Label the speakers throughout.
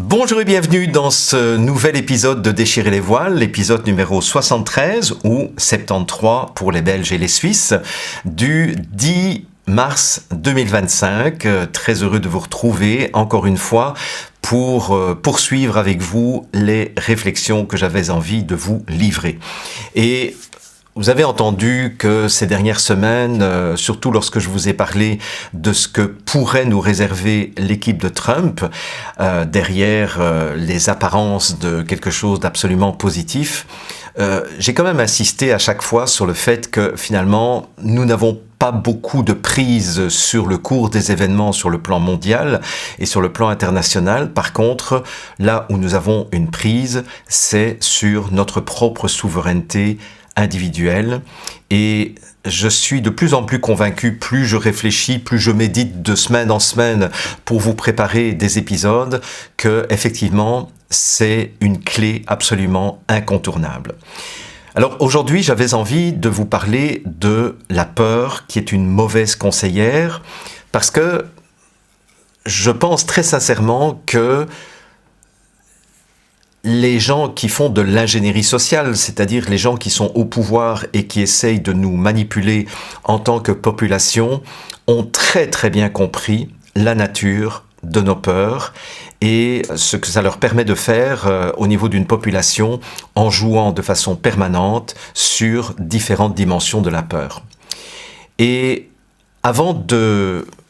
Speaker 1: Bonjour et bienvenue dans ce nouvel épisode de Déchirer les voiles, l'épisode numéro 73 ou 73 pour les Belges et les Suisses, du 10 mars 2025. Très heureux de vous retrouver encore une fois pour poursuivre avec vous les réflexions que j'avais envie de vous livrer. Et vous avez entendu que ces dernières semaines, surtout lorsque je vous ai parlé de ce que pourrait nous réserver l'équipe de Trump, derrière les apparences de quelque chose d'absolument positif, j'ai quand même insisté à chaque fois sur le fait que finalement, nous n'avons pas beaucoup de prise sur le cours des événements sur le plan mondial et sur le plan international. Par contre, là où nous avons une prise, c'est sur notre propre souveraineté individuelle. Et je suis de plus en plus convaincu, plus je réfléchis, plus je médite de semaine en semaine pour vous préparer des épisodes, que effectivement, c'est une clé absolument incontournable. Alors aujourd'hui, j'avais envie de vous parler de la peur qui est une mauvaise conseillère, parce que je pense très sincèrement que les gens qui font de l'ingénierie sociale, c'est-à-dire les gens qui sont au pouvoir et qui essayent de nous manipuler en tant que population, ont très très bien compris la nature de nos peurs et ce que ça leur permet de faire au niveau d'une population en jouant de façon permanente sur différentes dimensions de la peur. Et avant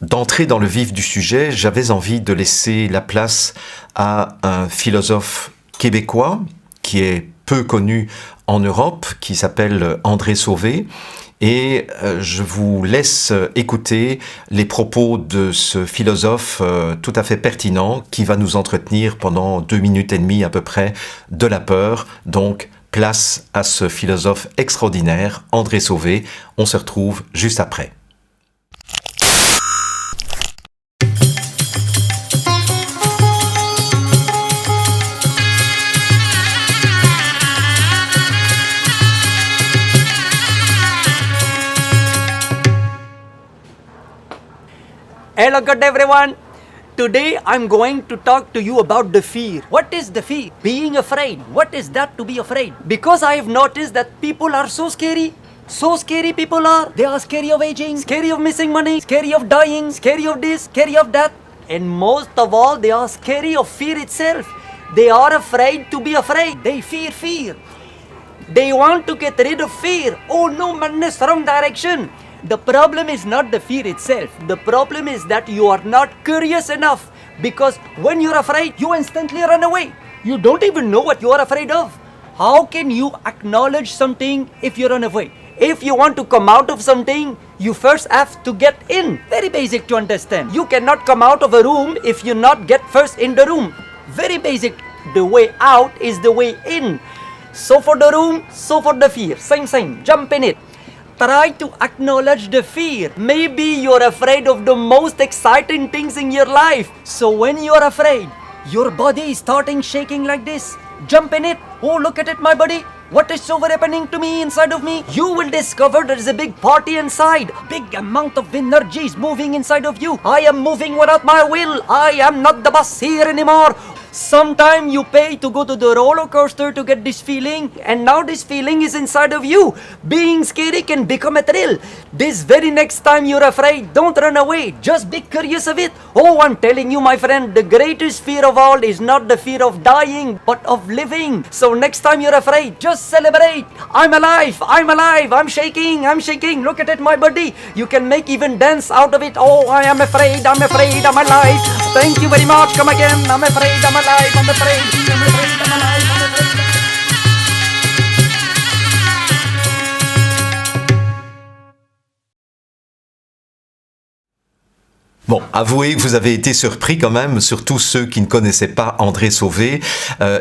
Speaker 1: d'entrer dans le vif du sujet, j'avais envie de laisser la place à un philosophe québécois qui est peu connu en Europe, qui s'appelle André Sauvé. Et je vous laisse écouter les propos de ce philosophe tout à fait pertinent qui va nous entretenir pendant 2 minutes et demie à peu près de la peur. Donc, place à ce philosophe extraordinaire, André Sauvé. On se retrouve juste après.
Speaker 2: Hello, good everyone. Today I'm going to talk to you about the fear. What is the fear? Being afraid. What is that to be afraid? Because I have noticed that people are so scary. So scary people are. They are scary of aging, scary of missing money, scary of dying, scary of this, scary of that. And most of all, they are scary of fear itself. They are afraid to be afraid. They fear fear. They want to get rid of fear. Oh no, madness, wrong direction. The problem is not the fear itself. The problem is that you are not curious enough. Because when you're afraid, you instantly run away. You don't even know what you are afraid of. How can you acknowledge something if you run away? If you want to come out of something, you first have to get in. Very basic to understand. You cannot come out of a room if you not get first in the room. Very basic. The way out is the way in. So for the room, so for the fear. Same. Jump in it. Try to acknowledge the fear. Maybe you're afraid of the most exciting things in your life. So when you're afraid, your body is starting shaking like this. Jump in it. Oh, look at it, my body. What is so happening to me inside of me? You will discover there is a big party inside. Big amount of energy is moving inside of you. I am moving without my will. I am not the boss here anymore. Sometime you pay to go to the roller coaster to get this feeling, and now this feeling is inside of you. Being scary can become a thrill. This very next time you're afraid, don't run away. Just be curious of it. Oh, I'm telling you, my friend, the greatest fear of all is not the fear of dying, but of living. So next time you're afraid, just celebrate. I'm alive, I'm shaking. Look at it, my body. You can make even dance out of it. Oh, I am afraid, I'm alive. Thank you very much, come again. I'm afraid, I'm alive, I'm afraid, I'm alive, I'm afraid.
Speaker 1: Bon, avouez que vous avez été surpris quand même, surtout ceux qui ne connaissaient pas André Sauvé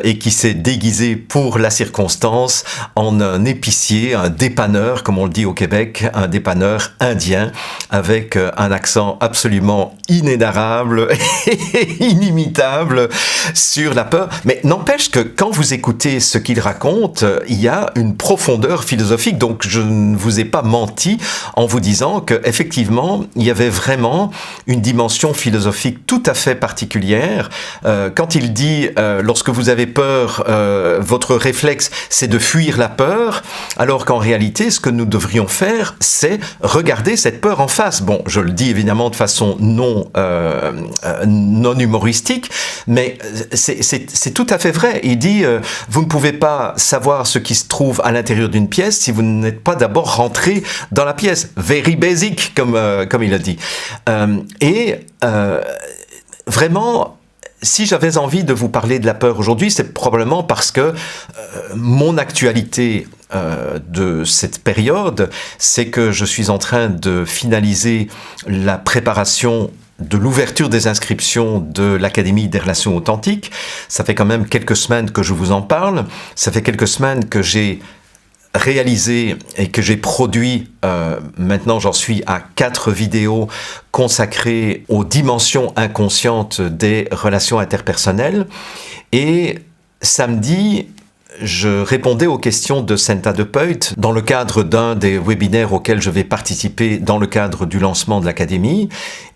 Speaker 1: et qui s'est déguisé pour la circonstance en un épicier, un dépanneur, comme on le dit au Québec, un dépanneur indien avec un accent absolument inénarrable et inimitable sur la peur. Mais n'empêche que quand vous écoutez ce qu'il raconte, il y a une profondeur philosophique. Donc je ne vous ai pas menti en vous disant qu'effectivement, il y avait vraiment une une dimension philosophique tout à fait particulière. Quand il dit lorsque vous avez peur, votre réflexe c'est de fuir la peur, alors qu'en réalité ce que nous devrions faire c'est regarder cette peur en face. Bon, je le dis évidemment de façon non humoristique, mais c'est tout à fait vrai. Il dit vous ne pouvez pas savoir ce qui se trouve à l'intérieur d'une pièce si vous n'êtes pas d'abord rentré dans la pièce. Very basic, comme il a dit. Vraiment, si j'avais envie de vous parler de la peur aujourd'hui, c'est probablement parce que mon actualité de cette période, c'est que je suis en train de finaliser la préparation de l'ouverture des inscriptions de l'Académie des relations authentiques. Ça fait quand même quelques semaines que je vous en parle. Ça fait quelques semaines que j'ai réalisé et que j'ai produit, maintenant j'en suis à 4 vidéos consacrées aux dimensions inconscientes des relations interpersonnelles. Et samedi, je répondais aux questions de Senta de Peut dans le cadre d'un des webinaires auxquels je vais participer dans le cadre du lancement de l'Académie.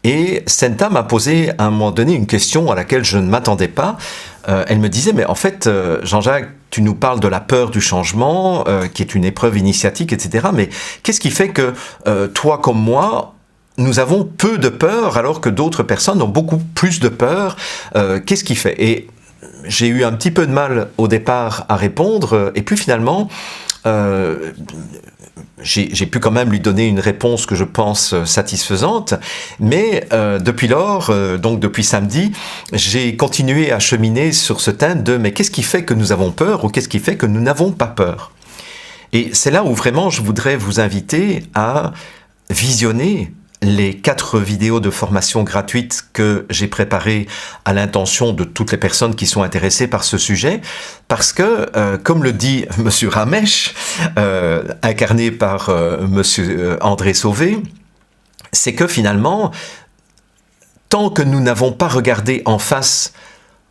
Speaker 1: Et Senta m'a posé à un moment donné une question à laquelle je ne m'attendais pas. Elle me disait, mais en fait, Jean-Jacques, tu nous parles de la peur du changement, qui est une épreuve initiatique, etc. Mais qu'est-ce qui fait que toi comme moi, nous avons peu de peur alors que d'autres personnes ont beaucoup plus de peur? Qu'est-ce qui fait? Et j'ai eu un petit peu de mal au départ à répondre, et puis finalement, j'ai pu quand même lui donner une réponse que je pense satisfaisante, mais depuis lors, donc depuis samedi, j'ai continué à cheminer sur ce thème de mais qu'est-ce qui fait que nous avons peur ou qu'est-ce qui fait que nous n'avons pas peur? Et c'est là où vraiment je voudrais vous inviter à visionner les 4 vidéos de formation gratuites que j'ai préparées à l'intention de toutes les personnes qui sont intéressées par ce sujet, parce que, comme le dit Monsieur Ramesh, incarné par Monsieur André Sauvé, c'est que finalement, tant que nous n'avons pas regardé en face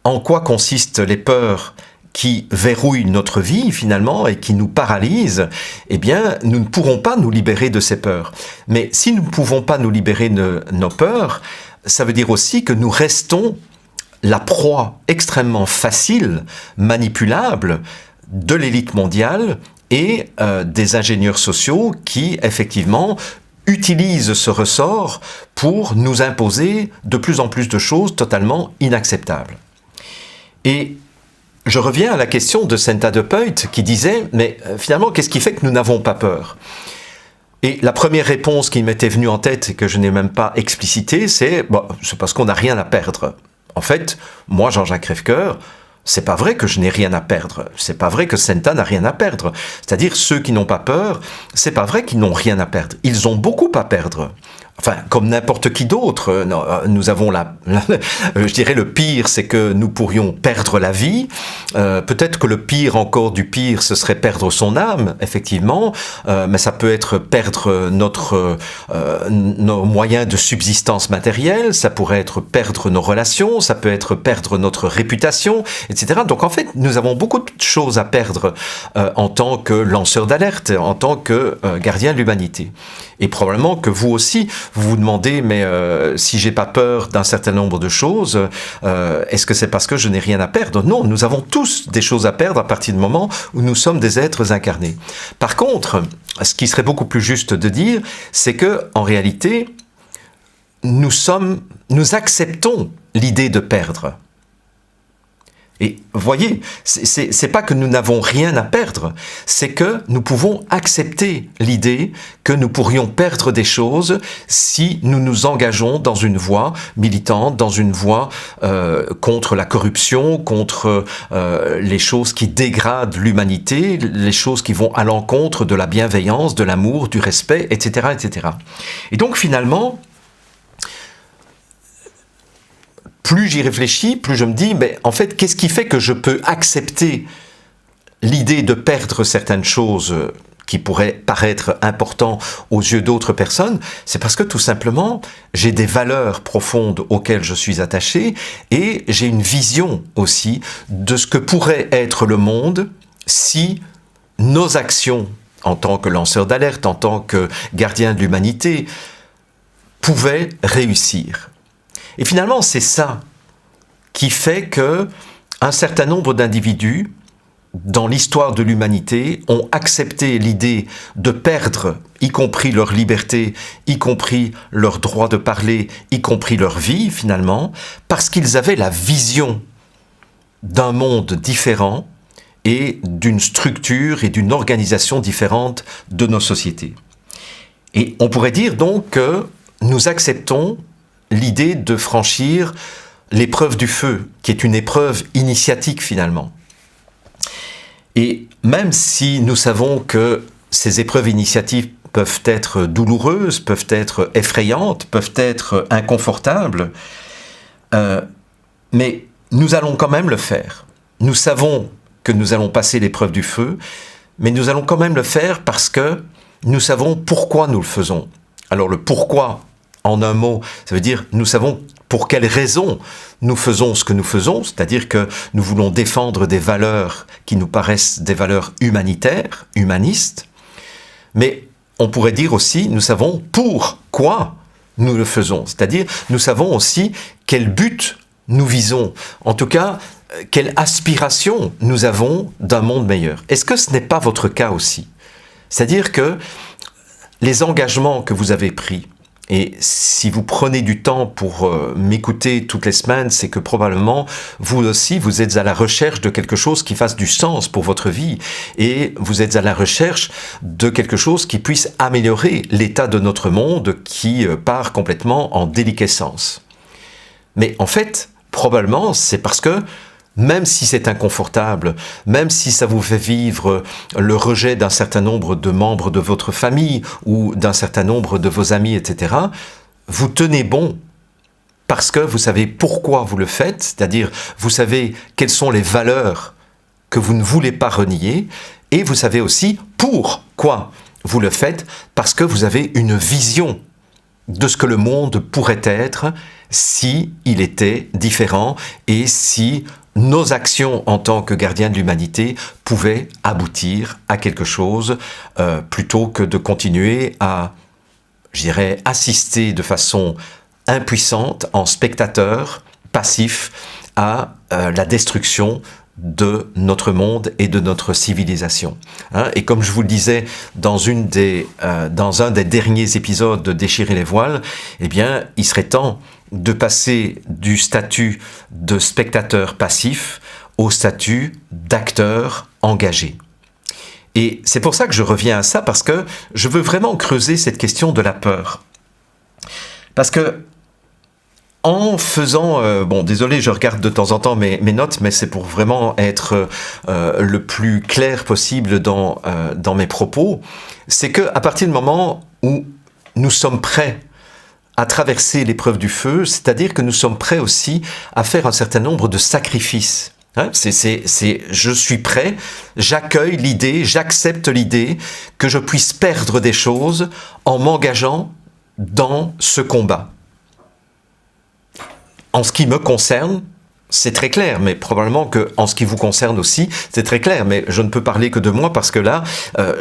Speaker 1: en quoi consistent les peurs qui verrouillent notre vie finalement et qui nous paralysent, eh bien, nous ne pourrons pas nous libérer de ces peurs. Mais si nous ne pouvons pas nous libérer de nos peurs, ça veut dire aussi que nous restons la proie extrêmement facile, manipulable de l'élite mondiale et des ingénieurs sociaux qui, effectivement, utilisent ce ressort pour nous imposer de plus en plus de choses totalement inacceptables. Et je reviens à la question de Senta de Peut qui disait « Mais finalement, qu'est-ce qui fait que nous n'avons pas peur ?» Et la première réponse qui m'était venue en tête et que je n'ai même pas explicitée, c'est « c'est parce qu'on n'a rien à perdre ». En fait, moi, Jean-Jacques Crèvecoeur, c'est pas vrai que je n'ai rien à perdre. C'est pas vrai que Senta n'a rien à perdre. C'est-à-dire, ceux qui n'ont pas peur, c'est pas vrai qu'ils n'ont rien à perdre. Ils ont beaucoup à perdre. Enfin, comme n'importe qui d'autre, nous avons je dirais le pire, c'est que nous pourrions perdre la vie. Peut-être que le pire encore du pire, ce serait perdre son âme, effectivement, mais ça peut être perdre nos moyens de subsistance matérielle, ça pourrait être perdre nos relations, ça peut être perdre notre réputation, etc. Donc en fait, nous avons beaucoup de choses à perdre en tant que lanceur d'alerte, en tant que gardien de l'humanité. Et probablement que vous aussi, vous vous demandez, mais si j'ai pas peur d'un certain nombre de choses, est-ce que c'est parce que je n'ai rien à perdre? Non, nous avons tous des choses à perdre à partir du moment où nous sommes des êtres incarnés. Par contre, ce qui serait beaucoup plus juste de dire, c'est que en réalité, nous acceptons l'idée de perdre. Et voyez, c'est pas que nous n'avons rien à perdre, c'est que nous pouvons accepter l'idée que nous pourrions perdre des choses si nous nous engageons dans une voie militante, dans une voie contre la corruption, contre les choses qui dégradent l'humanité, les choses qui vont à l'encontre de la bienveillance, de l'amour, du respect, etc., etc. Et donc finalement, plus j'y réfléchis, plus je me dis, mais en fait, qu'est-ce qui fait que je peux accepter l'idée de perdre certaines choses qui pourraient paraître importantes aux yeux d'autres personnes? C'est parce que tout simplement, j'ai des valeurs profondes auxquelles je suis attaché et j'ai une vision aussi de ce que pourrait être le monde si nos actions en tant que lanceurs d'alerte, en tant que gardiens de l'humanité, pouvaient réussir. Et finalement, c'est ça qui fait que un certain nombre d'individus, dans l'histoire de l'humanité, ont accepté l'idée de perdre, y compris leur liberté, y compris leur droit de parler, y compris leur vie, finalement, parce qu'ils avaient la vision d'un monde différent et d'une structure et d'une organisation différente de nos sociétés. Et on pourrait dire donc que nous acceptons l'idée de franchir l'épreuve du feu, qui est une épreuve initiatique finalement. Et même si nous savons que ces épreuves initiatiques peuvent être douloureuses, peuvent être effrayantes, peuvent être inconfortables, mais nous allons quand même le faire. Nous savons que nous allons passer l'épreuve du feu, mais nous allons quand même le faire parce que nous savons pourquoi nous le faisons. Alors le pourquoi, en un mot, ça veut dire nous savons pour quelles raisons nous faisons ce que nous faisons, c'est-à-dire que nous voulons défendre des valeurs qui nous paraissent des valeurs humanitaires, humanistes, mais on pourrait dire aussi nous savons pourquoi nous le faisons, c'est-à-dire nous savons aussi quel but nous visons, en tout cas quelle aspiration nous avons d'un monde meilleur. Est-ce que ce n'est pas votre cas aussi ? C'est-à-dire que les engagements que vous avez pris, et si vous prenez du temps pour m'écouter toutes les semaines, c'est que probablement vous aussi, vous êtes à la recherche de quelque chose qui fasse du sens pour votre vie. Et vous êtes à la recherche de quelque chose qui puisse améliorer l'état de notre monde qui part complètement en déliquescence. Mais en fait, probablement, c'est parce que même si c'est inconfortable, même si ça vous fait vivre le rejet d'un certain nombre de membres de votre famille ou d'un certain nombre de vos amis, etc., vous tenez bon parce que vous savez pourquoi vous le faites, c'est-à-dire vous savez quelles sont les valeurs que vous ne voulez pas renier et vous savez aussi pourquoi vous le faites parce que vous avez une vision de ce que le monde pourrait être si il était différent et si nos actions en tant que gardiens de l'humanité pouvaient aboutir à quelque chose plutôt que de continuer à, je dirais, assister de façon impuissante, en spectateur passif, à la destruction de notre monde et de notre civilisation. Et comme je vous le disais dans un des derniers épisodes de Déchirer les voiles, eh bien, il serait temps de passer du statut de spectateur passif au statut d'acteur engagé. Et c'est pour ça que je reviens à ça, parce que je veux vraiment creuser cette question de la peur. Parce que en faisant, désolé, je regarde de temps en temps mes notes, mais c'est pour vraiment être le plus clair possible dans mes propos, c'est qu'à partir du moment où nous sommes prêts à traverser l'épreuve du feu, c'est-à-dire que nous sommes prêts aussi à faire un certain nombre de sacrifices. Je suis prêt, j'accueille l'idée, j'accepte l'idée que je puisse perdre des choses en m'engageant dans ce combat. En ce qui me concerne, c'est très clair, mais probablement qu'en ce qui vous concerne aussi, c'est très clair. Mais je ne peux parler que de moi parce que là,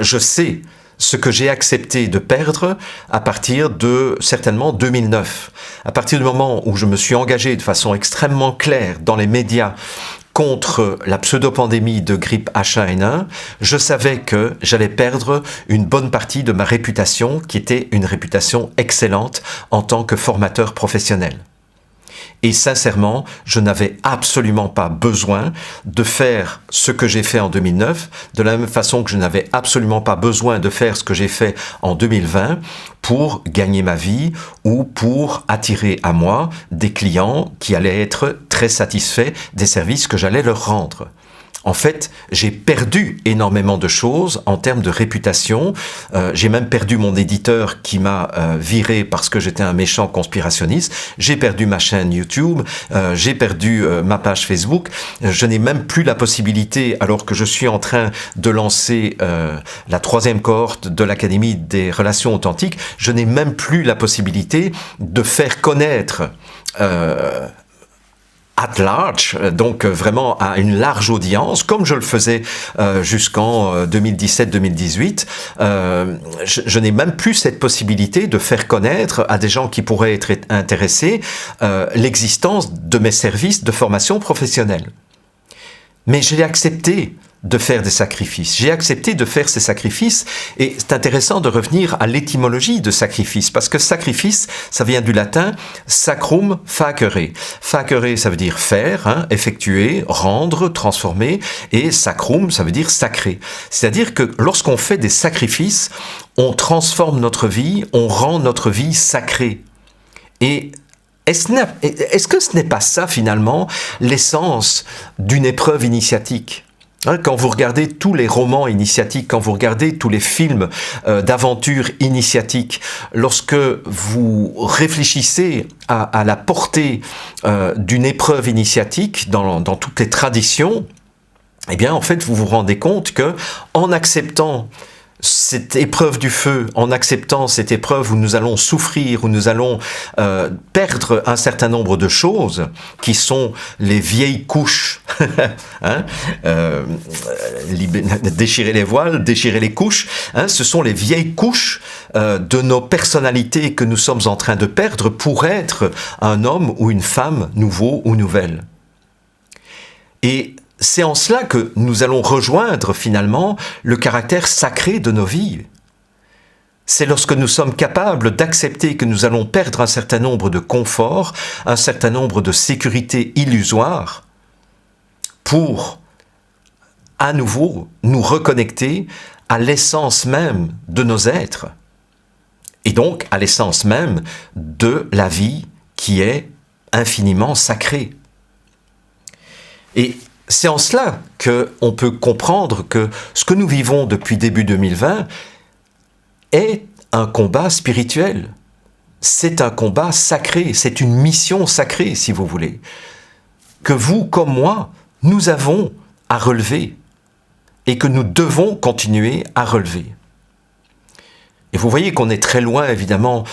Speaker 1: je sais ce que j'ai accepté de perdre à partir de, certainement, 2009. À partir du moment où je me suis engagé de façon extrêmement claire dans les médias contre la pseudo-pandémie de grippe H1N1, je savais que j'allais perdre une bonne partie de ma réputation, qui était une réputation excellente en tant que formateur professionnel. Et sincèrement, je n'avais absolument pas besoin de faire ce que j'ai fait en 2009, de la même façon que je n'avais absolument pas besoin de faire ce que j'ai fait en 2020 pour gagner ma vie ou pour attirer à moi des clients qui allaient être très satisfaits des services que j'allais leur rendre. En fait, j'ai perdu énormément de choses en termes de réputation. J'ai même perdu mon éditeur qui m'a viré parce que j'étais un méchant conspirationniste. J'ai perdu ma chaîne YouTube. J'ai perdu ma page Facebook. Je n'ai même plus la possibilité, alors que je suis en train de lancer la 3e cohorte de l'Académie des relations authentiques, je n'ai même plus la possibilité de faire connaître at large, donc vraiment à une large audience, comme je le faisais jusqu'en 2017-2018. Je n'ai même plus cette possibilité de faire connaître à des gens qui pourraient être intéressés l'existence de mes services de formation professionnelle. Mais j'ai accepté de faire des sacrifices. J'ai accepté de faire ces sacrifices et c'est intéressant de revenir à l'étymologie de sacrifice parce que sacrifice, ça vient du latin sacrum facere. Facere, ça veut dire faire, effectuer, rendre, transformer et sacrum, ça veut dire sacré. C'est-à-dire que lorsqu'on fait des sacrifices, on transforme notre vie, on rend notre vie sacrée. Et est-ce que ce n'est pas ça finalement l'essence d'une épreuve initiatique ? Quand vous regardez tous les romans initiatiques, quand vous regardez tous les films d'aventure initiatique, lorsque vous réfléchissez à la portée d'une épreuve initiatique dans toutes les traditions, eh bien en fait vous vous rendez compte que en acceptant cette épreuve du feu, en acceptant cette épreuve où nous allons souffrir, où nous allons perdre un certain nombre de choses, qui sont les vieilles couches, déchirer les voiles, déchirer les couches, ce sont les vieilles couches de nos personnalités que nous sommes en train de perdre pour être un homme ou une femme nouveau ou nouvelle. Et c'est en cela que nous allons rejoindre finalement le caractère sacré de nos vies. C'est lorsque nous sommes capables d'accepter que nous allons perdre un certain nombre de conforts, un certain nombre de sécurités illusoires, pour à nouveau nous reconnecter à l'essence même de nos êtres, et donc à l'essence même de la vie qui est infiniment sacrée. Et c'est en cela qu'on peut comprendre que ce que nous vivons depuis début 2020 est un combat spirituel. C'est un combat sacré, c'est une mission sacrée, si vous voulez, que vous, comme moi, nous avons à relever et que nous devons continuer à relever. Et vous voyez qu'on est très loin, évidemment,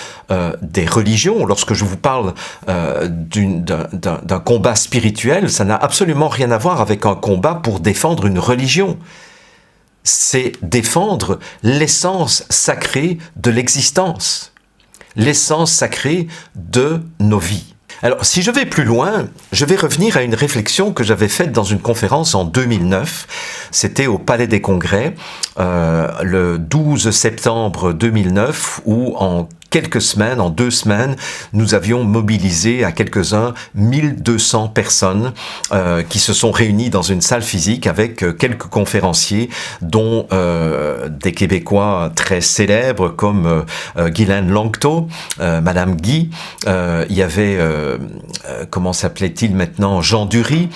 Speaker 1: des religions. Lorsque je vous parle d'un combat spirituel, ça n'a absolument rien à voir avec un combat pour défendre une religion. C'est défendre l'essence sacrée de l'existence, l'essence sacrée de nos vies. Alors, si je vais plus loin, je vais revenir à une réflexion que j'avais faite dans une conférence en 2009. C'était au Palais des Congrès, le 12 septembre 2009, où en quelques semaines, en 2 semaines, nous avions mobilisé à quelques-uns 1200 personnes qui se sont réunies dans une salle physique avec quelques conférenciers, dont des Québécois très célèbres comme Guylaine Langto, Madame Guy, il y avait, comment s'appelait-il maintenant, Jean Dury,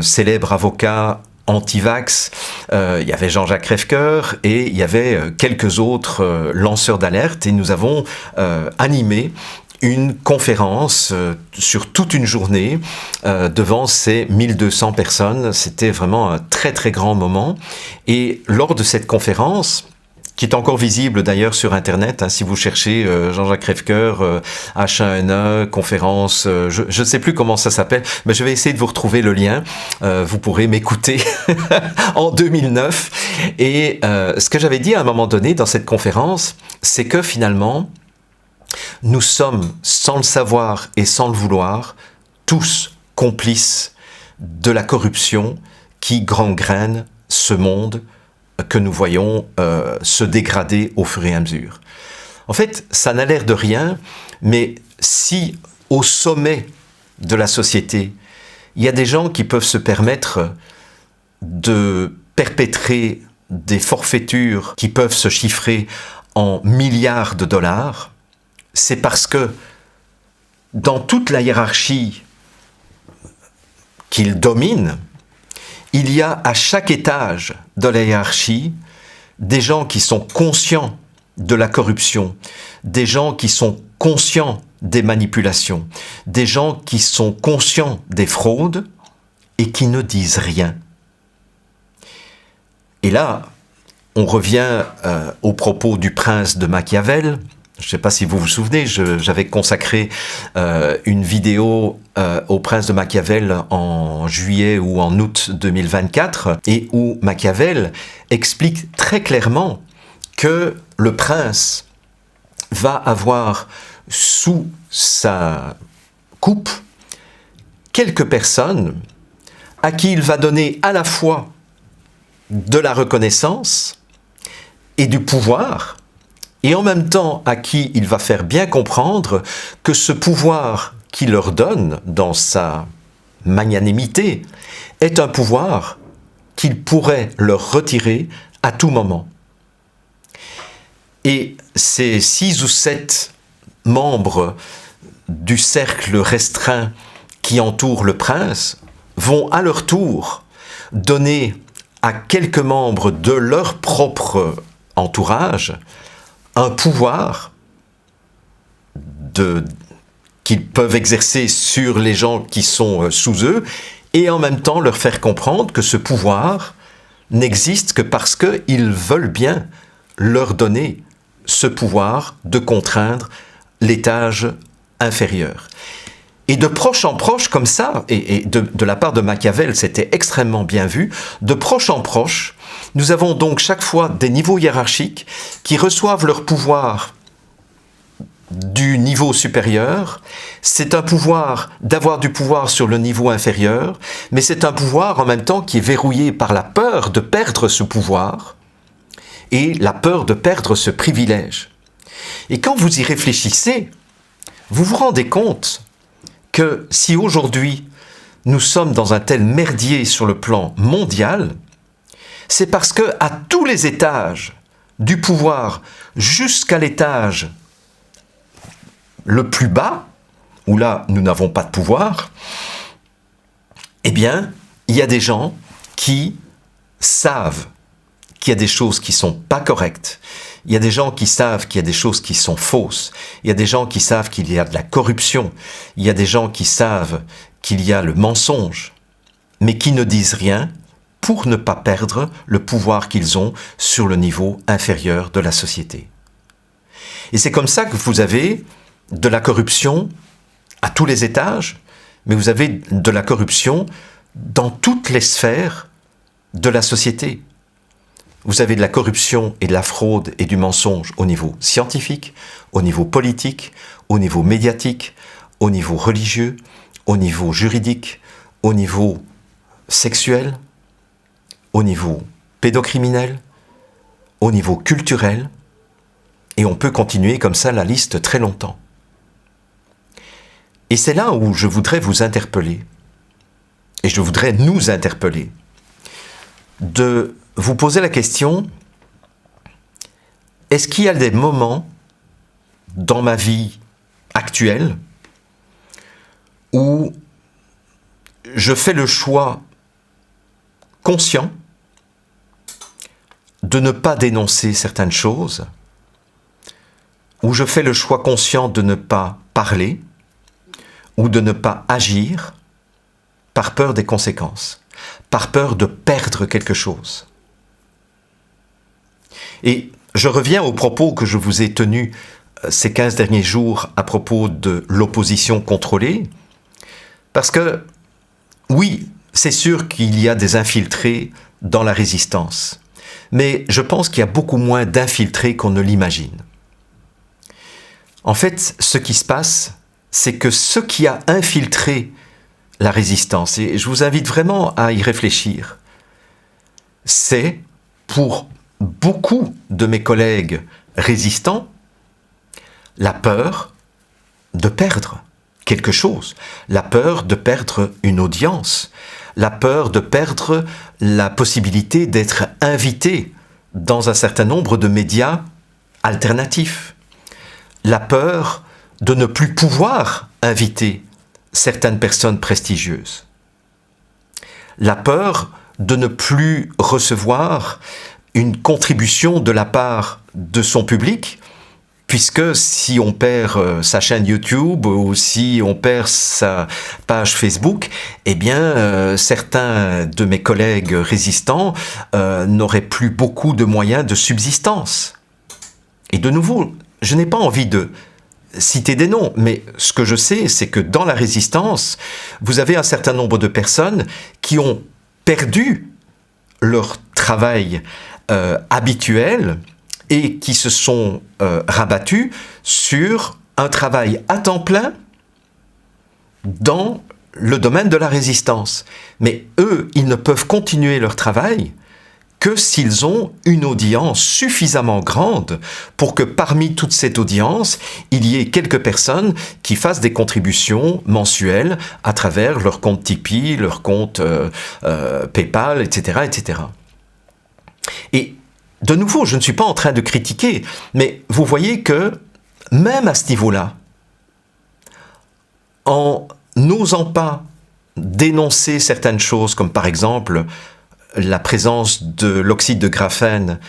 Speaker 1: célèbre avocat anti-vax, il y avait Jean-Jacques Crèvecoeur et il y avait quelques autres lanceurs d'alerte et nous avons animé une conférence sur toute une journée devant ces 1200 personnes. C'était vraiment un très très grand moment et lors de cette conférence, qui est encore visible d'ailleurs sur Internet, si vous cherchez Jean-Jacques Crèvecoeur, H1N1, conférence, je ne sais plus comment ça s'appelle, mais je vais essayer de vous retrouver le lien. Vous pourrez m'écouter en 2009. Et ce que j'avais dit à un moment donné dans cette conférence, c'est que finalement, nous sommes, sans le savoir et sans le vouloir, tous complices de la corruption qui gangrène ce monde que nous voyons se dégrader au fur et à mesure. En fait, ça n'a l'air de rien, mais si au sommet de la société, il y a des gens qui peuvent se permettre de perpétrer des forfaitures qui peuvent se chiffrer en milliards de dollars, c'est parce que dans toute la hiérarchie qu'ils dominent, il y a à chaque étage de la hiérarchie des gens qui sont conscients de la corruption, des gens qui sont conscients des manipulations, des gens qui sont conscients des fraudes et qui ne disent rien. Et là, on revient aux propos du prince de Machiavel, Je ne sais pas si vous vous souvenez, j'avais consacré une vidéo au prince de Machiavel en juillet ou en août 2024, et où Machiavel explique très clairement que le prince va avoir sous sa coupe quelques personnes à qui il va donner à la fois de la reconnaissance et du pouvoir, et en même temps à qui il va faire bien comprendre que ce pouvoir qu'il leur donne dans sa magnanimité est un pouvoir qu'il pourrait leur retirer à tout moment. Et ces 6 ou 7 membres du cercle restreint qui entoure le prince vont à leur tour donner à quelques membres de leur propre entourage un pouvoir qu'ils peuvent exercer sur les gens qui sont sous eux, et en même temps leur faire comprendre que ce pouvoir n'existe que parce qu'ils veulent bien leur donner ce pouvoir de contraindre l'étage inférieur. Et de proche en proche, comme ça, et de la part de Machiavel, c'était extrêmement bien vu, de proche en proche, nous avons donc chaque fois des niveaux hiérarchiques qui reçoivent leur pouvoir du niveau supérieur. C'est un pouvoir d'avoir du pouvoir sur le niveau inférieur, mais c'est un pouvoir en même temps qui est verrouillé par la peur de perdre ce pouvoir et la peur de perdre ce privilège. Et quand vous y réfléchissez, vous vous rendez compte que si aujourd'hui nous sommes dans un tel merdier sur le plan mondial, c'est parce que à tous les étages du pouvoir jusqu'à l'étage le plus bas, où là nous n'avons pas de pouvoir, eh bien, il y a des gens qui savent qu'il y a des choses qui sont pas correctes. Il y a des gens qui savent qu'il y a des choses qui sont fausses. Il y a des gens qui savent qu'il y a de la corruption. Il y a des gens qui savent qu'il y a le mensonge, mais qui ne disent rien pour ne pas perdre le pouvoir qu'ils ont sur le niveau inférieur de la société. Et c'est comme ça que vous avez de la corruption à tous les étages, mais vous avez de la corruption dans toutes les sphères de la société. Vous avez de la corruption et de la fraude et du mensonge au niveau scientifique, au niveau politique, au niveau médiatique, au niveau religieux, au niveau juridique, au niveau sexuel, au niveau pédocriminel, au niveau culturel, et on peut continuer comme ça la liste très longtemps. Et c'est là où je voudrais vous interpeller, et je voudrais nous interpeller, de vous poser la question, est-ce qu'il y a des moments dans ma vie actuelle où je fais le choix conscient de ne pas dénoncer certaines choses, où je fais le choix conscient de ne pas parler ou de ne pas agir par peur des conséquences, par peur de perdre quelque chose. Et je reviens aux propos que je vous ai tenus ces 15 derniers jours à propos de l'opposition contrôlée, parce que, oui, c'est sûr qu'il y a des infiltrés dans la résistance, mais je pense qu'il y a beaucoup moins d'infiltrés qu'on ne l'imagine. En fait, ce qui se passe, c'est que ce qui a infiltré la résistance, et je vous invite vraiment à y réfléchir, c'est pour beaucoup de mes collègues résistants la peur de perdre quelque chose, la peur de perdre une audience, la peur de perdre la possibilité d'être invité dans un certain nombre de médias alternatifs, la peur de ne plus pouvoir inviter certaines personnes prestigieuses, la peur de ne plus recevoir une contribution de la part de son public, puisque si on perd sa chaîne YouTube ou si on perd sa page Facebook, eh bien certains de mes collègues résistants n'auraient plus beaucoup de moyens de subsistance. Et de nouveau, je n'ai pas envie de citer des noms, mais ce que je sais, c'est que dans la résistance, vous avez un certain nombre de personnes qui ont perdu leur travail habituel et qui se sont rabattus sur un travail à temps plein dans le domaine de la résistance. Mais eux, ils ne peuvent continuer leur travail que s'ils ont une audience suffisamment grande pour que parmi toute cette audience, il y ait quelques personnes qui fassent des contributions mensuelles à travers leur compte Tipeee, leur compte PayPal, etc., etc. Et de nouveau, je ne suis pas en train de critiquer, mais vous voyez que même à ce niveau-là, en n'osant pas dénoncer certaines choses, comme par exemple la présence de l'oxyde de graphène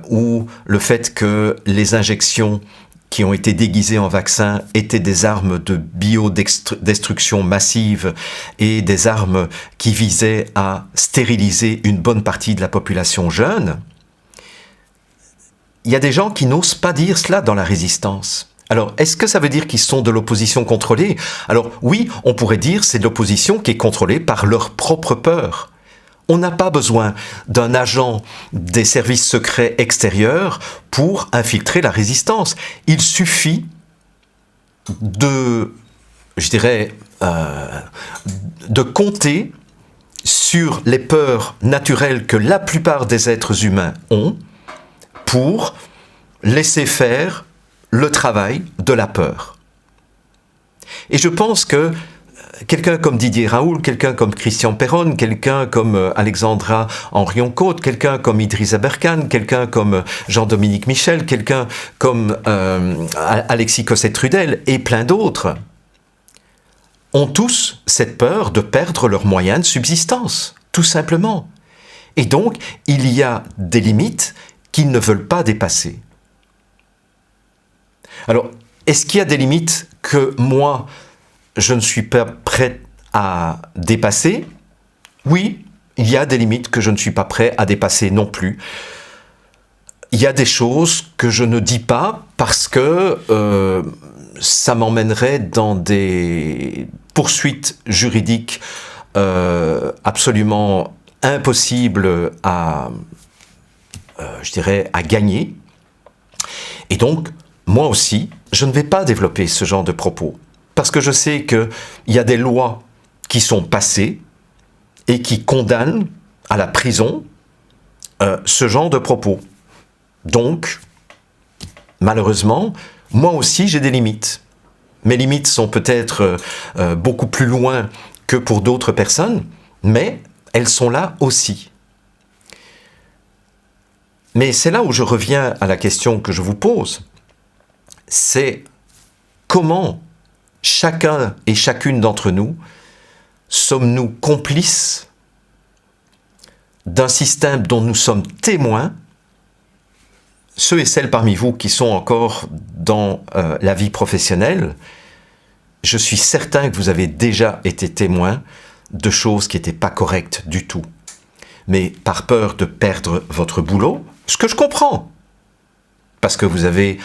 Speaker 1: ou le fait que les injections qui ont été déguisées en vaccins étaient des armes de biodestruction massive et des armes qui visaient à stériliser une bonne partie de la population jeune, il y a des gens qui n'osent pas dire cela dans la résistance. Alors, est-ce que ça veut dire qu'ils sont de l'opposition contrôlée? Alors oui, on pourrait dire c'est de l'opposition qui est contrôlée par leur propre peur. On n'a pas besoin d'un agent des services secrets extérieurs pour infiltrer la résistance. Il suffit de, de compter sur les peurs naturelles que la plupart des êtres humains ont pour laisser faire le travail de la peur. Et je pense que quelqu'un comme Didier Raoult, quelqu'un comme Christian Perron, quelqu'un comme Alexandra Henrion-Côte, quelqu'un comme Idriss Aberkan, quelqu'un comme Jean-Dominique Michel, quelqu'un comme Alexis Cossette-Trudel et plein d'autres, ont tous cette peur de perdre leurs moyens de subsistance, tout simplement. Et donc, il y a des limites qu'ils ne veulent pas dépasser. Alors, est-ce qu'il y a des limites que moi, je ne suis pas prêt à dépasser? Oui, il y a des limites que je ne suis pas prêt à dépasser non plus. Il y a des choses que je ne dis pas parce que ça m'emmènerait dans des poursuites juridiques absolument impossibles à gagner. Et donc, moi aussi, je ne vais pas développer ce genre de propos. Parce que je sais qu'il y a des lois qui sont passées et qui condamnent à la prison ce genre de propos. Donc, malheureusement, moi aussi j'ai des limites. Mes limites sont peut-être beaucoup plus loin que pour d'autres personnes, mais elles sont là aussi. Mais c'est là où je reviens à la question que je vous pose. C'est comment chacun et chacune d'entre nous sommes-nous complices d'un système dont nous sommes témoins, ceux et celles parmi vous qui sont encore dans la vie professionnelle, je suis certain que vous avez déjà été témoins de choses qui n'étaient pas correctes du tout. Mais par peur de perdre votre boulot, ce que je comprends, parce que vous avez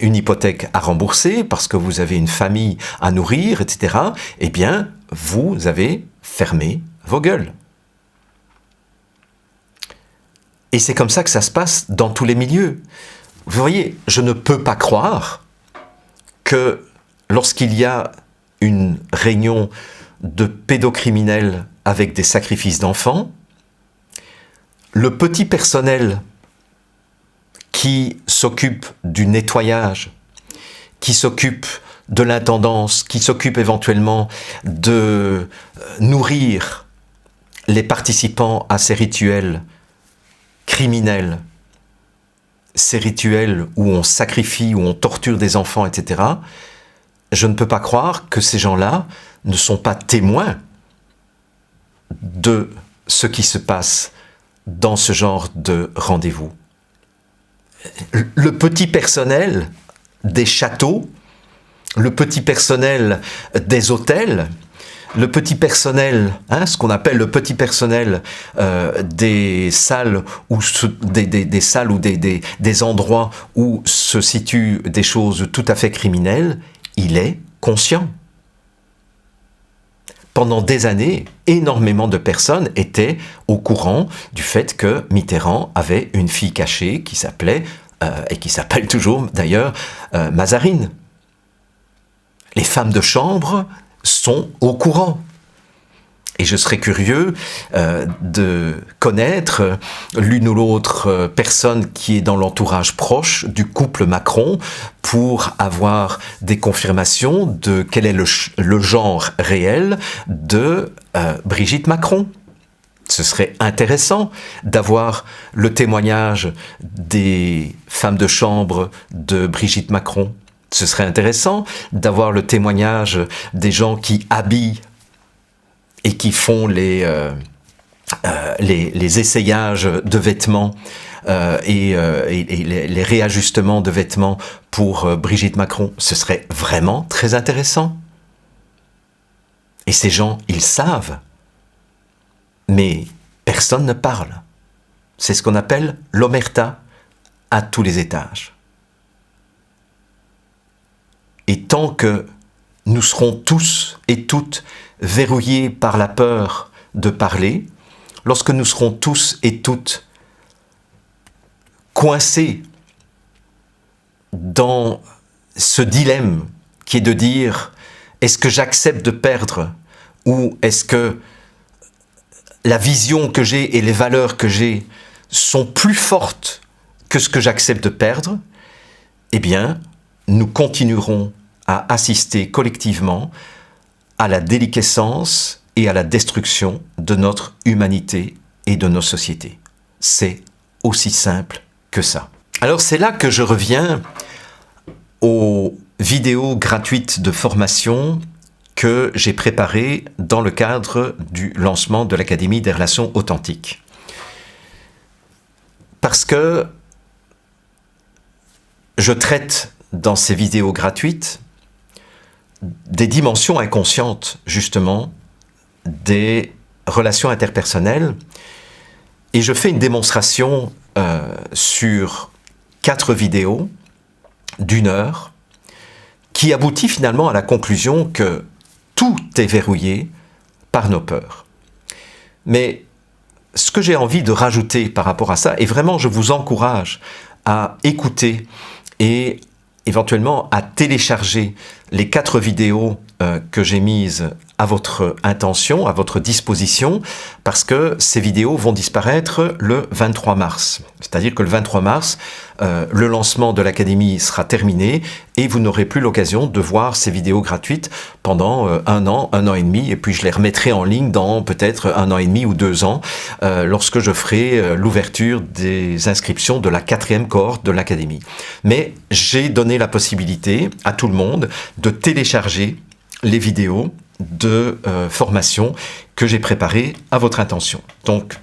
Speaker 1: une hypothèque à rembourser, parce que vous avez une famille à nourrir, etc., eh bien, vous avez fermé vos gueules. Et c'est comme ça que ça se passe dans tous les milieux. Vous voyez, je ne peux pas croire que lorsqu'il y a une réunion de pédocriminels avec des sacrifices d'enfants, le petit personnel qui s'occupe du nettoyage, qui s'occupe de l'intendance, qui s'occupe éventuellement de nourrir les participants à ces rituels criminels, ces rituels où on sacrifie, où on torture des enfants, etc., je ne peux pas croire que ces gens-là ne sont pas témoins de ce qui se passe dans ce genre de rendez-vous. Le petit personnel des châteaux, le petit personnel des hôtels, le petit personnel, ce qu'on appelle le petit personnel des salles ou des salles ou des endroits où se situent des choses tout à fait criminelles, il est conscient. Pendant des années, énormément de personnes étaient au courant du fait que Mitterrand avait une fille cachée qui s'appelait, et qui s'appelle toujours d'ailleurs, Mazarine. Les femmes de chambre sont au courant. Et je serais curieux de connaître l'une ou l'autre personne qui est dans l'entourage proche du couple Macron pour avoir des confirmations de quel est le genre réel de Brigitte Macron. Ce serait intéressant d'avoir le témoignage des femmes de chambre de Brigitte Macron. Ce serait intéressant d'avoir le témoignage des gens qui habillent et qui font les essayages de vêtements et les réajustements de vêtements pour Brigitte Macron. Ce serait vraiment très intéressant. Et ces gens, ils savent. Mais personne ne parle. C'est ce qu'on appelle l'omerta à tous les étages. Et tant que nous serons tous et toutes verrouillés par la peur de parler, lorsque nous serons tous et toutes coincés dans ce dilemme qui est de dire est-ce que j'accepte de perdre ou est-ce que la vision que j'ai et les valeurs que j'ai sont plus fortes que ce que j'accepte de perdre, eh bien, nous continuerons à assister collectivement à la déliquescence et à la destruction de notre humanité et de nos sociétés. C'est aussi simple que ça. Alors c'est là que je reviens aux vidéos gratuites de formation que j'ai préparées dans le cadre du lancement de l'Académie des relations authentiques. Parce que je traite dans ces vidéos gratuites des dimensions inconscientes, justement, des relations interpersonnelles. Et je fais une démonstration sur 4 vidéos d'1 heure qui aboutit finalement à la conclusion que tout est verrouillé par nos peurs. Mais ce que j'ai envie de rajouter par rapport à ça, et vraiment je vous encourage à écouter et éventuellement à télécharger les 4 vidéos que j'ai mises à votre intention, à votre disposition, parce que ces vidéos vont disparaître le 23 mars. C'est-à-dire que le 23 mars, le lancement de l'Académie sera terminé et vous n'aurez plus l'occasion de voir ces vidéos gratuites pendant 1 an et demi, et puis je les remettrai en ligne dans peut-être 1 an et demi ou 2 ans, lorsque je ferai l'ouverture des inscriptions de la 4e cohorte de l'Académie. Mais j'ai donné la possibilité à tout le monde de télécharger les vidéos de formation que j'ai préparées à votre intention. Donc,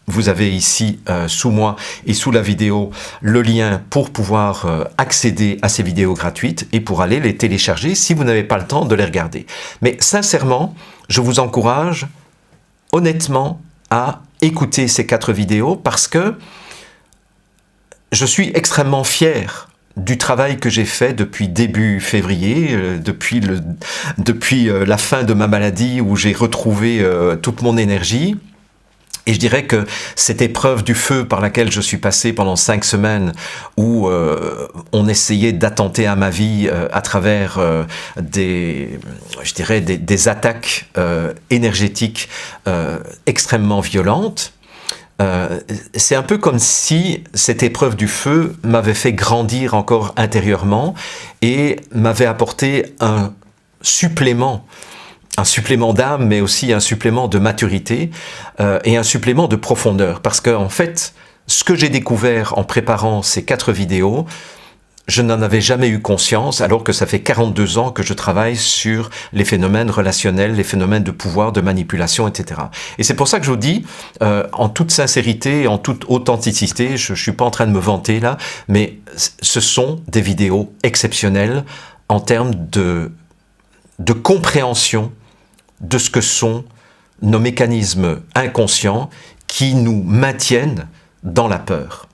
Speaker 1: vous avez ici, sous moi et sous la vidéo, le lien pour pouvoir accéder à ces vidéos gratuites et pour aller les télécharger si vous n'avez pas le temps de les regarder. Mais sincèrement, je vous encourage honnêtement à écouter ces 4 vidéos parce que je suis extrêmement fier du travail que j'ai fait depuis début février, depuis la fin de ma maladie où j'ai retrouvé toute mon énergie. Et je dirais que cette épreuve du feu par laquelle je suis passé pendant 5 semaines, où on essayait d'attenter à ma vie à travers des attaques énergétiques extrêmement violentes, c'est un peu comme si cette épreuve du feu m'avait fait grandir encore intérieurement et m'avait apporté un supplément d'âme, mais aussi un supplément de maturité et un supplément de profondeur. Parce que, en fait, ce que j'ai découvert en préparant ces 4 vidéos, je n'en avais jamais eu conscience, alors que ça fait 42 ans que je travaille sur les phénomènes relationnels, les phénomènes de pouvoir, de manipulation, etc. Et c'est pour ça que je vous dis, en toute sincérité, en toute authenticité, je ne suis pas en train de me vanter là, mais ce sont des vidéos exceptionnelles en termes de compréhension de ce que sont nos mécanismes inconscients qui nous maintiennent dans la peur.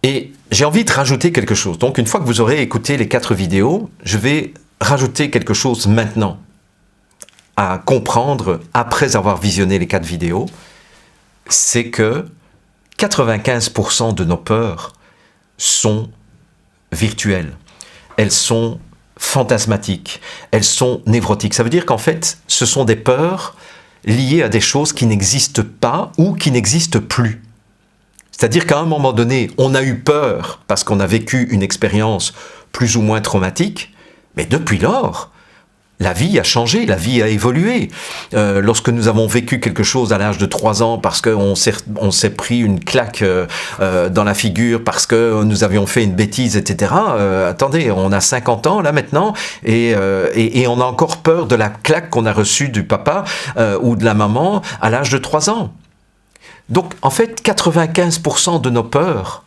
Speaker 1: Et j'ai envie de rajouter quelque chose. Donc une fois que vous aurez écouté les 4 vidéos, je vais rajouter quelque chose maintenant à comprendre après avoir visionné les 4 vidéos. C'est que 95% de nos peurs sont virtuelles. Elles sont fantasmatiques. Elles sont névrotiques. Ça veut dire qu'en fait, ce sont des peurs liées à des choses qui n'existent pas ou qui n'existent plus. C'est-à-dire qu'à un moment donné, on a eu peur parce qu'on a vécu une expérience plus ou moins traumatique, mais depuis lors, la vie a changé, la vie a évolué. Lorsque nous avons vécu quelque chose à l'âge de 3 ans parce qu'on s'est pris une claque dans la figure, parce que nous avions fait une bêtise, etc. Attendez, on a 50 ans là maintenant et on a encore peur de la claque qu'on a reçue du papa ou de la maman à l'âge de 3 ans. Donc en fait, 95% de nos peurs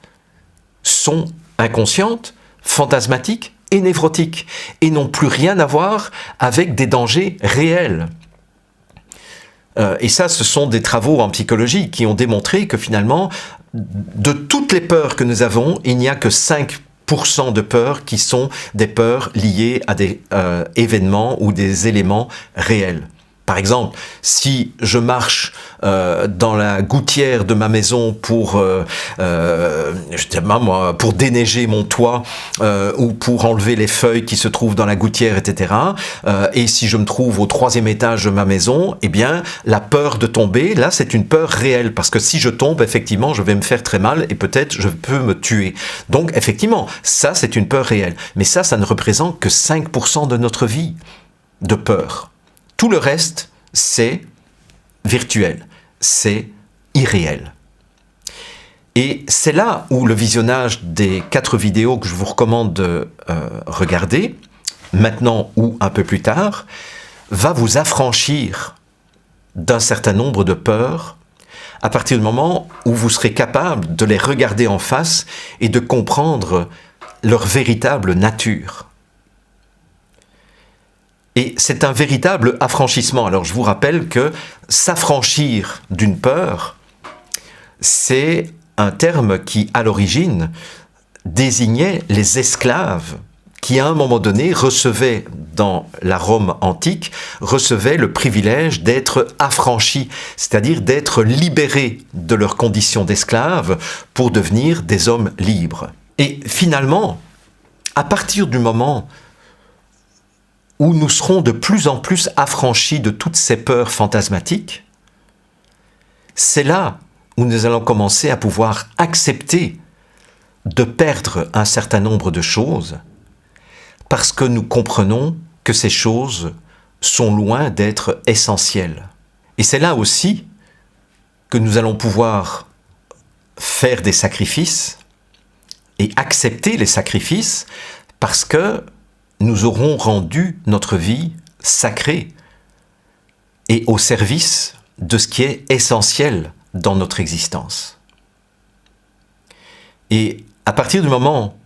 Speaker 1: sont inconscientes, fantasmatiques, et névrotiques, et n'ont plus rien à voir avec des dangers réels. Et ça, ce sont des travaux en psychologie qui ont démontré que finalement, de toutes les peurs que nous avons, il n'y a que 5% de peurs qui sont des peurs liées à des événements ou des éléments réels. Par exemple, si je marche dans la gouttière de ma maison pour déneiger mon toit ou pour enlever les feuilles qui se trouvent dans la gouttière, etc. Et si je me trouve au 3e étage de ma maison, eh bien, la peur de tomber, là, c'est une peur réelle. Parce que si je tombe, effectivement, je vais me faire très mal et peut-être je peux me tuer. Donc, effectivement, ça, c'est une peur réelle. Mais ça ne représente que 5% de notre vie de peur. Tout le reste, c'est virtuel, c'est irréel. Et c'est là où le visionnage des 4 vidéos que je vous recommande de regarder, maintenant ou un peu plus tard, va vous affranchir d'un certain nombre de peurs à partir du moment où vous serez capable de les regarder en face et de comprendre leur véritable nature. Et c'est un véritable affranchissement. Alors je vous rappelle que s'affranchir d'une peur, c'est un terme qui, à l'origine, désignait les esclaves qui, à un moment donné, recevaient, dans la Rome antique, recevaient le privilège d'être affranchis, c'est-à-dire d'être libérés de leurs conditions d'esclaves pour devenir des hommes libres. Et finalement, à partir du moment où nous serons de plus en plus affranchis de toutes ces peurs fantasmatiques, c'est là où nous allons commencer à pouvoir accepter de perdre un certain nombre de choses, parce que nous comprenons que ces choses sont loin d'être essentielles. Et c'est là aussi que nous allons pouvoir faire des sacrifices et accepter les sacrifices, parce que nous aurons rendu notre vie sacrée et au service de ce qui est essentiel dans notre existence. Et à partir du moment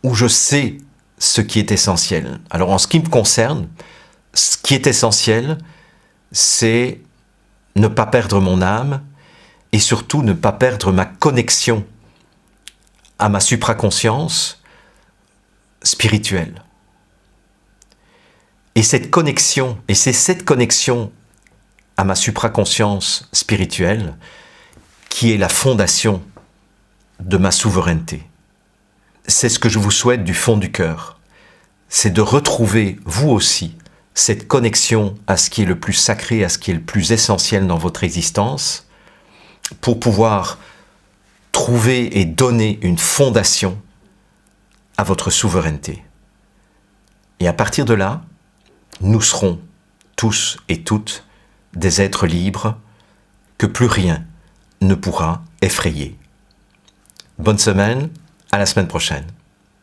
Speaker 1: où je sais ce qui est essentiel, alors en ce qui me concerne, ce qui est essentiel, c'est ne pas perdre mon âme et surtout ne pas perdre ma connexion à ma supraconscience spirituelle. Et cette connexion, et c'est cette connexion à ma supraconscience spirituelle qui est la fondation de ma souveraineté. C'est ce que je vous souhaite du fond du cœur. C'est de retrouver, vous aussi, cette connexion à ce qui est le plus sacré, à ce qui est le plus essentiel dans votre existence, pour pouvoir trouver et donner une fondation à votre souveraineté. Et à partir de là, nous serons tous et toutes des êtres libres que plus rien ne pourra effrayer. Bonne semaine, à la semaine prochaine.